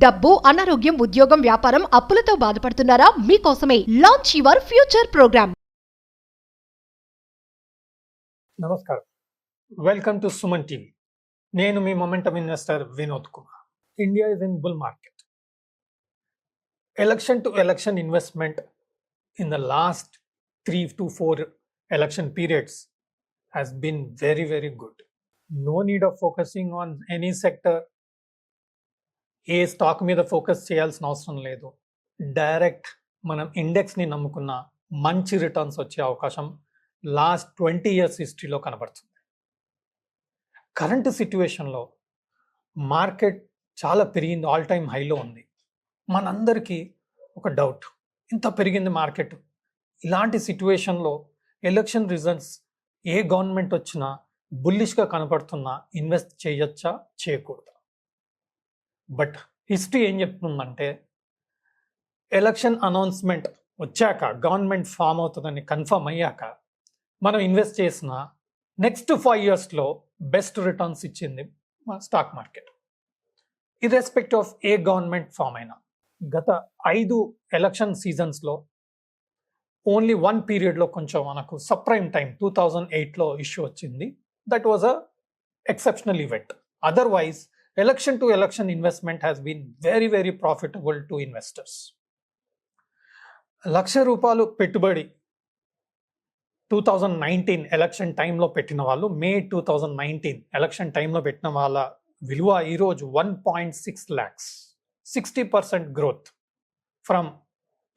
డబ్బు, అనారోగ్యం, ఉద్యోగం, వ్యాపారం, అప్పులతో బాధపడుతున్నారా? మీకోసమే లాంచ్ యువర్ ఫ్యూచర్ ప్రోగ్రామ్. నమస్కారం, వెల్కమ్ టు సుమన్ టీవీ. నేను మీ momentum investor Vinod Kumar. India is in bull market. Election to election investment in the last 3 to 4 election periods has been very, very good. No need of focusing on any sector. A stock మీద focus చేయాల్సిన అవసరం లేదు. Direct మనం ఇండెక్స్ని నమ్ముకున్న మంచి returns వచ్చే అవకాశం last 20 years హిస్టరీలో కనబడుతుంది. కరెంట్ సిచ్యువేషన్లో మార్కెట్ చాలా పెరిగింది, ఆల్ టైమ్ హైలో ఉంది. మనందరికీ ఒక డౌట్, ఇంత పెరిగింది మార్కెట్, ఇలాంటి సిచ్యువేషన్లో ఎలక్షన్ రిజల్ట్స్ ఏ గవర్నమెంట్ వచ్చినా బుల్లిష్గా కనపడుతున్నా ఇన్వెస్ట్ చేయొచ్చా చేయకూడదా? బట్ హిస్టరీ ఏం చెప్తుందంటే, ఎలక్షన్ అనౌన్స్మెంట్ వచ్చాక, గవర్నమెంట్ ఫామ్ అవుతుందని కన్ఫర్మ్ అయ్యాక మనం ఇన్వెస్ట్ చేసిన నెక్స్ట్ 5 yearsలో బెస్ట్ రిటర్న్స్ ఇచ్చింది మా స్టాక్ మార్కెట్, ఇర్రెస్పెక్టివ్ ఆఫ్ ఏ గవర్నమెంట్ ఫామ్ అయినా. గత 5 ఎలక్షన్ సీజన్స్లో ఓన్లీ 1 పీరియడ్లో కొంచెం మనకు సప్రైమ్ టైం 2008లో ఇష్యూ వచ్చింది. That was a exceptional event. Otherwise election to election investment has been very, very profitable to investors. ₹1,00,000 పెట్టుబడి 2019 ఎలక్షన్ టైంలో పెట్టిన వాళ్ళు, మే 2019 ఎలక్షన్ టైంలో పెట్టిన వాళ్ళ విలువ ఈరోజు 1.6 lakhs, 60% growth from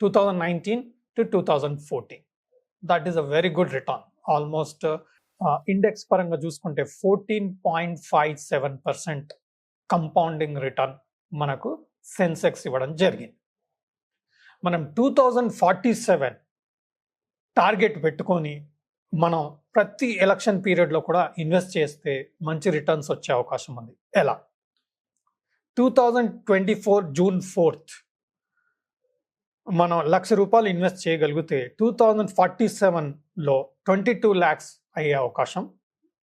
2019 to 2014. That is a very good return. Almost index పరంగా చూసుకుంటే 14.57% కంపౌండింగ్ రిటర్న్ మనకు సెన్సెక్స్ ఇవ్వడం జరిగింది. మనం 2047 టార్గెట్ పెట్టుకొని మనం ప్రతి ఎలక్షన్ పీరియడ్లో కూడా ఇన్వెస్ట్ చేస్తే మంచి రిటర్న్స్ వచ్చే అవకాశం ఉంది. ఎలా? 2024 June 4th మనం ₹1,00,000 ఇన్వెస్ట్ చేయగలిగితే 2047లో 22 lakhs అయ్యే అవకాశం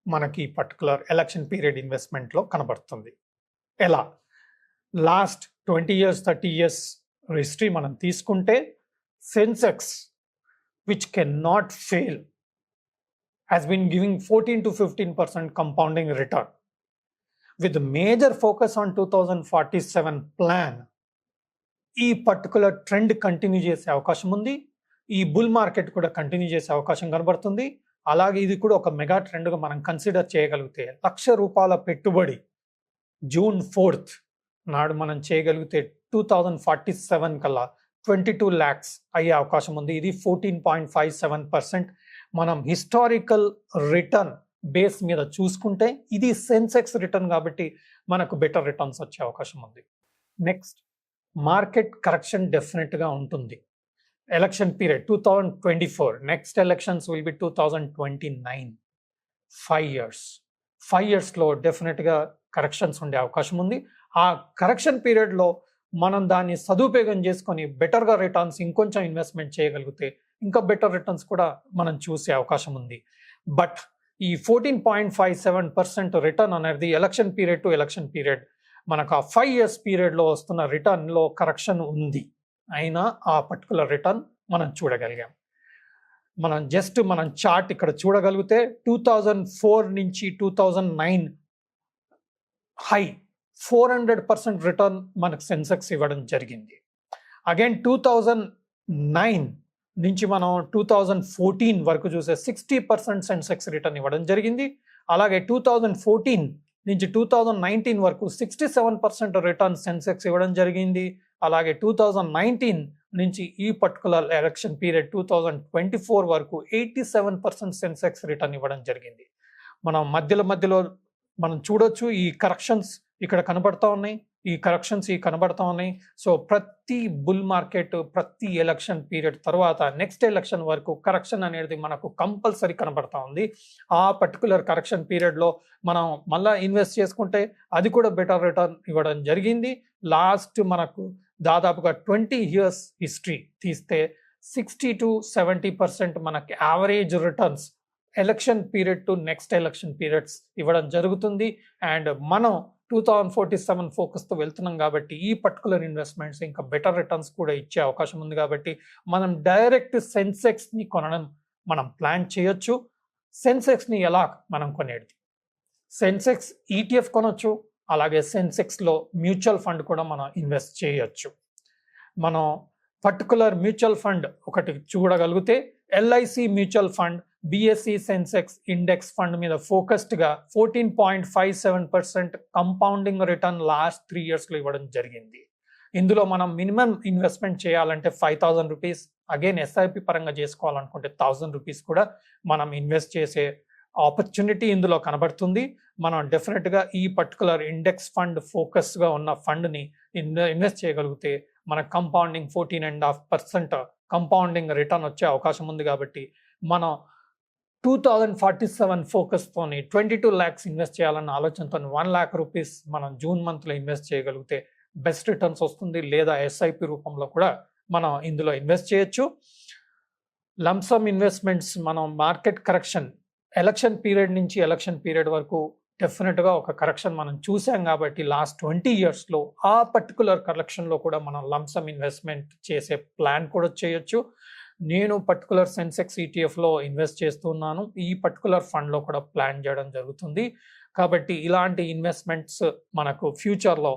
మనకి పర్టికులర్ ఎలక్షన్ పీరియడ్ ఇన్వెస్ట్మెంట్లో కనబడుతుంది. ఎలా? లాస్ట్ 20 years 30 years హిస్టరీ మనం తీసుకుంటే Sensex which can not fail has been giving 14 to 15% compounding return. With major focus on 2047 plan ఈ పర్టికులర్ ట్రెండ్ కంటిన్యూ చేసే అవకాశం ఉంది. ఈ బుల్ మార్కెట్ కూడా కంటిన్యూ చేసే అవకాశం కనబడుతుంది. అలాగే ఇది కూడా ఒక మెగా ట్రెండ్గా మనం కన్సిడర్ చేయగలిగితే ₹1,00,000 పెట్టుబడి June 4th నాడు మనం చేయగలిగితే 2047 కల్లా 22 lakhs అయ్యే అవకాశం ఉంది. ఇది 14.57% మనం హిస్టారికల్ రిటర్న్ బేస్ మీద చూసుకుంటే ఇది సెన్సెక్స్ రిటర్న్ కాబట్టి మనకు బెటర్ రిటర్న్స్ వచ్చే అవకాశం ఉంది. నెక్స్ట్, మార్కెట్ కరెక్షన్ డెఫినెట్గా ఉంటుంది. Election period 2024, next elections will be 2029. 5 yearsలో డెఫినెట్గా కరెక్షన్స్ ఉండే అవకాశం ఉంది. ఆ కరెక్షన్ పీరియడ్లో మనం దాన్ని సదుపయోగం చేసుకొని బెటర్గా రిటర్న్స్ ఇంకొంచెం ఇన్వెస్ట్మెంట్ చేయగలిగితే ఇంకా బెటర్ రిటర్న్స్ కూడా మనం చూసే అవకాశం ఉంది. బట్ ఈ 14.57% రిటర్న్ అనేది election period to election period మనకు ఆ 5 years పీరియడ్లో వస్తున్న రిటర్న్లో కరెక్షన్ ఉంది, అయినా ఆ పర్టికులర్ రిటర్న్ మనం చూడగలిగాం. మనం చార్ట్ ఇక్కడ చూడగలిగితే 2004 నుంచి 2009 హై 400% రిటర్న్ మనకు సెన్సెక్స్ ఇవ్వడం జరిగింది. అగైన్ 2009 నుంచి మనం 2014 వరకు చూసే 60% సెన్సెక్స్ రిటర్న్ ఇవ్వడం జరిగింది. అలాగే 2014 నుంచి 2019 వరకు 67% రిటర్న్ సెన్సెక్స్ ఇవ్వడం జరిగింది. అలాగే 2019 నుంచి ఈ పర్టికులర్ ఎలక్షన్ పీరియడ్ 2024 వరకు 87% సెన్సెక్స్ రిటర్న్ ఇవ్వడం జరిగింది. మనం మధ్యలో మనం చూడొచ్చు, ఈ కరెక్షన్స్ ఇక్కడ కనబడతా ఉన్నాయి, సో ప్రతి బుల్ మార్కెట్ ప్రతి ఎలక్షన్ పీరియడ్ తర్వాత నెక్స్ట్ ఎలక్షన్ వరకు కరెక్షన్ అనేది మనకు కంపల్సరీ కనబడతా ఉంది. ఆ పర్టికులర్ కరెక్షన్ పీరియడ్లో మనం మళ్ళీ ఇన్వెస్ట్ చేసుకుంటే అది కూడా బెటర్ రిటర్న్ ఇవ్వడం జరిగింది. లాస్ట్ మనకు దాదాపుగా 20 years హిస్టరీ తీస్తే 60 to 70% మనకి average returns election period to next election periods ఇవ్వడం జరుగుతుంది. అండ్ మనం 2047 ఫోకస్తో వెళ్తున్నాం కాబట్టి ఈ పర్టికులర్ ఇన్వెస్ట్మెంట్స్ ఇంకా బెటర్ రిటర్న్స్ కూడా ఇచ్చే అవకాశం ఉంది కాబట్టి మనం డైరెక్ట్ సెన్సెక్స్ని కొనడం మనం ప్లాన్ చేయొచ్చు. సెన్సెక్స్ని ఎలా మనం కొనేది? సెన్సెక్స్ ఈటీఎఫ్ కొనొచ్చు, అలాగే సెన్సెక్స్లో మ్యూచువల్ ఫండ్ కూడా మనం ఇన్వెస్ట్ చేయొచ్చు. మనం పర్టికులర్ మ్యూచువల్ ఫండ్ ఒకటి చూడగలిగితే LIC mutual fund BSc Sensex index fund మీద ఫోకస్డ్గా 14.57% కంపౌండింగ్ రిటర్న్ లాస్ట్ 3 yearsలో ఇవ్వడం జరిగింది. ఇందులో మనం మినిమం ఇన్వెస్ట్మెంట్ చేయాలంటే 5,000 రూపీస్, అగైన్ ఎస్ఐపి పరంగా చేసుకోవాలనుకుంటే 1,000 రూపీస్ కూడా మనం ఇన్వెస్ట్ చేసే ఆపర్చునిటీ ఇందులో కనబడుతుంది. మనం డెఫినెట్గా ఈ పర్టికులర్ ఇండెక్స్ ఫండ్ ఫోకస్గా ఉన్న ఫండ్ని ఇన్వెస్ట్ చేయగలిగితే మన కంపౌండింగ్ 14.5% కంపౌండింగ్ రిటర్న్ వచ్చే అవకాశం ఉంది. కాబట్టి మనం 2047 ఫోకస్తోని 22 lakhs ఇన్వెస్ట్ చేయాలన్న ఆలోచనతో 1 lakh రూపీస్ మనం జూన్ మంత్లో ఇన్వెస్ట్ చేయగలిగితే బెస్ట్ రిటర్న్స్ వస్తుంది. లేదా ఎస్ఐపి రూపంలో కూడా మనం ఇందులో ఇన్వెస్ట్ చేయొచ్చు. లంసమ్ ఇన్వెస్ట్మెంట్స్ మనం మార్కెట్ కరెక్షన్ ఎలక్షన్ పీరియడ్ నుంచి ఎలక్షన్ పీరియడ్ వరకు డెఫినెట్గా ఒక కరెక్షన్ మనం చూసాం కాబట్టి లాస్ట్ 20 yearsలో ఆ పర్టికులర్ కరెక్షన్లో కూడా మనం లంసమ్ ఇన్వెస్ట్మెంట్ చేసే ప్లాన్ కూడా చేయొచ్చు. నేను పర్టికులర్ సెన్సెక్స్ ఈటీఎఫ్లో ఇన్వెస్ట్ చేస్తున్నాను. ఈ పర్టికులర్ ఫండ్లో కూడా ప్లాన్ చేయడం జరుగుతుంది. కాబట్టి ఇలాంటి ఇన్వెస్ట్మెంట్స్ మనకు ఫ్యూచర్లో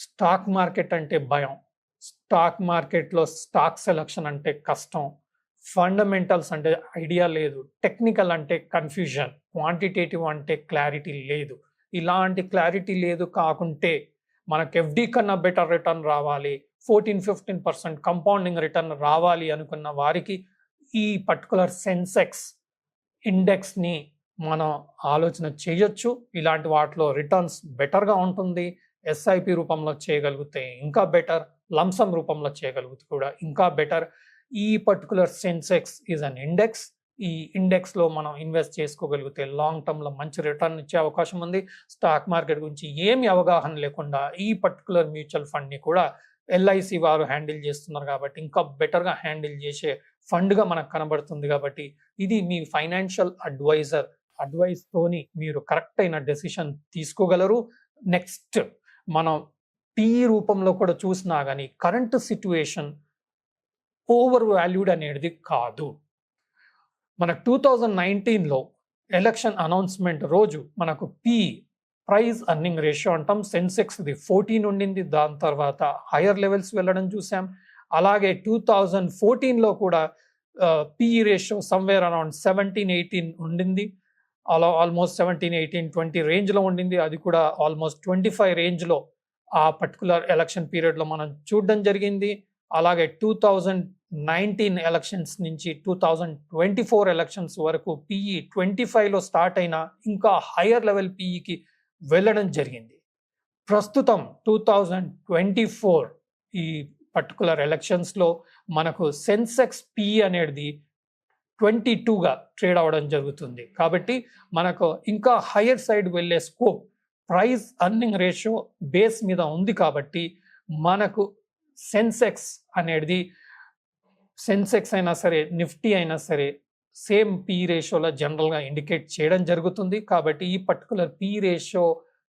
స్టాక్ మార్కెట్ అంటే భయం, స్టాక్ మార్కెట్లో స్టాక్ సెలక్షన్ అంటే కష్టం, ఫండమెంటల్స్ అంటే ఐడియా లేదు, టెక్నికల్ అంటే కన్ఫ్యూజన్, క్వాంటిటేటివ్ అంటే క్లారిటీ లేదు. ఇలాంటి క్లారిటీ లేదు కాకుంటే మనకు ఎఫ్డి కన్నా బెటర్ రిటర్న్ రావాలి, 14-15% కంపౌండింగ్ రిటర్న్ రావాలి అనుకున్న వారికి ఈ పర్టికులర్ సెన్సెక్స్ ఇండెక్స్ని మనం ఆలోచన చేయొచ్చు. ఇలాంటి వాటిలో రిటర్న్స్ బెటర్గా ఉంటుంది. ఎస్ఐపి రూపంలో చేయగలిగితే ఇంకా బెటర్, లంసమ్ రూపంలో చేయగలిగితే కూడా ఇంకా బెటర్. ఈ particular Sensex is an index. ఈ ఇండెక్స్లో మనం ఇన్వెస్ట్ చేసుకోగలిగితే లాంగ్ టర్మ్లో మంచి రిటర్న్ ఇచ్చే అవకాశం ఉంది. స్టాక్ మార్కెట్ గురించి ఏమి అవగాహన లేకుండా ఈ పర్టికులర్ మ్యూచువల్ ఫండ్ని కూడా ఎల్ఐసి వారు హ్యాండిల్ చేస్తున్నారు కాబట్టి ఇంకా బెటర్గా హ్యాండిల్ చేసే ఫండ్గా మనకు కనబడుతుంది. కాబట్టి ఇది మీ ఫైనాన్షియల్ అడ్వైస్తోని మీరు కరెక్ట్ అయిన డెసిషన్ తీసుకోగలరు. నెక్స్ట్ మనం పిఈ రూపంలో కూడా చూసినా కానీ కరెంట్ సిచ్యువేషన్ ఓవర్ వాల్యూడ్ అనేది కాదు. మనకు 2019లో ఎలక్షన్ అనౌన్స్మెంట్ రోజు మనకు ప్రైస్ అర్నింగ్ రేషియో అంటాం, సెన్సెక్స్ది 14 ఉండింది. దాని తర్వాత హైయర్ లెవెల్స్ వెళ్ళడం చూసాం. అలాగే 2014లో కూడా పిఈ రేషియో సమ్వేర్ అరౌండ్ 17-18 ఉండింది. అలా ఆల్మోస్ట్ 17-18-20 రేంజ్లో ఉండింది. అది కూడా ఆల్మోస్ట్ 25 రేంజ్లో ఆ పర్టికులర్ ఎలక్షన్ పీరియడ్లో మనం చూడడం జరిగింది. అలాగే 2019 ఎలక్షన్స్ నుంచి 2024 ఎలక్షన్స్ వరకు పిఈ 25లో స్టార్ట్ అయినా ఇంకా హైయర్ లెవెల్ పిఈకి వెళ్ళడం జరిగింది. ప్రస్తుతం 2024 ఈ పర్టికులర్ ఎలక్షన్స్లో మనకు సెన్సెక్స్ పిఈ అనేది 22గా ట్రేడ్ అవ్వడం జరుగుతుంది. కాబట్టి మనకు ఇంకా హైయర్ సైడ్ వెళ్ళే scope price earning ratio base మీద ఉంది. కాబట్టి మనకు సెన్సెక్స్ అనేది సెన్సెక్స్ అయినా సరే నిఫ్టీ అయినా సరే సేమ్ పీ రేషియోలో జనరల్గా ఇండికేట్ చేయడం జరుగుతుంది. కాబట్టి ఈ particular P ratio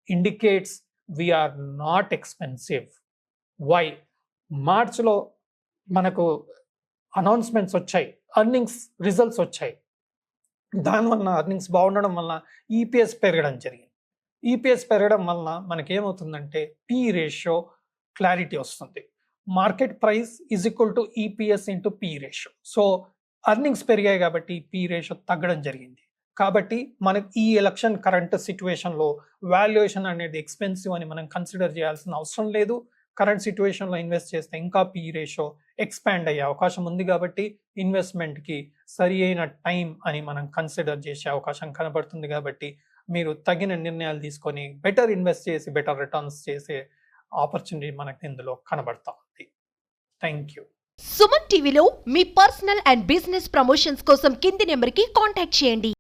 indicates we are not expensive. Why? మార్చ్లో మనకు అనౌన్స్మెంట్స్ వచ్చాయి, అర్నింగ్స్ రిజల్ట్స్ వచ్చాయి. దానివల్ల అర్నింగ్స్ బాగుండడం వల్ల ఈపీఎస్ పెరగడం జరిగింది. ఈపీఎస్ పెరగడం వల్ల మనకేమవుతుందంటే పీ రేషియో క్లారిటీ వస్తుంది. Market price is equal to EPS into P ratio. So earnings పెరిగాయి కాబట్టి పీ రేషియో తగ్గడం జరిగింది. కాబట్టి మనకి ఈ ఎలక్షన్ కరెంట్ సిచ్యువేషన్లో వాల్యుయేషన్ అనేది ఎక్స్పెన్సివ్ అని మనం కన్సిడర్ చేయాల్సిన అవసరం లేదు. కరెంట్ సిచ్యువేషన్లో ఇన్వెస్ట్ చేస్తే ఇంకా పీ రేషియో ఎక్స్పాండ్ అయ్యే అవకాశం ఉంది. కాబట్టి ఇన్వెస్ట్మెంట్కి సరి అయిన టైం అని మనం కన్సిడర్ చేసే అవకాశం కనబడుతుంది. కాబట్టి మీరు తగిన నిర్ణయాలు తీసుకొని బెటర్ ఇన్వెస్ట్ చేసి బెటర్ రిటర్న్స్ చేసే ఆపర్చునిటీ మనకి ఇందులో కనబడతా ఉంది. Thank you. సుమన్ టీవీలో మీ పర్సనల్ అండ్ బిజినెస్ ప్రమోషన్స్ కోసం కింది నెంబర్కి కాంటాక్ట్ చేయండి.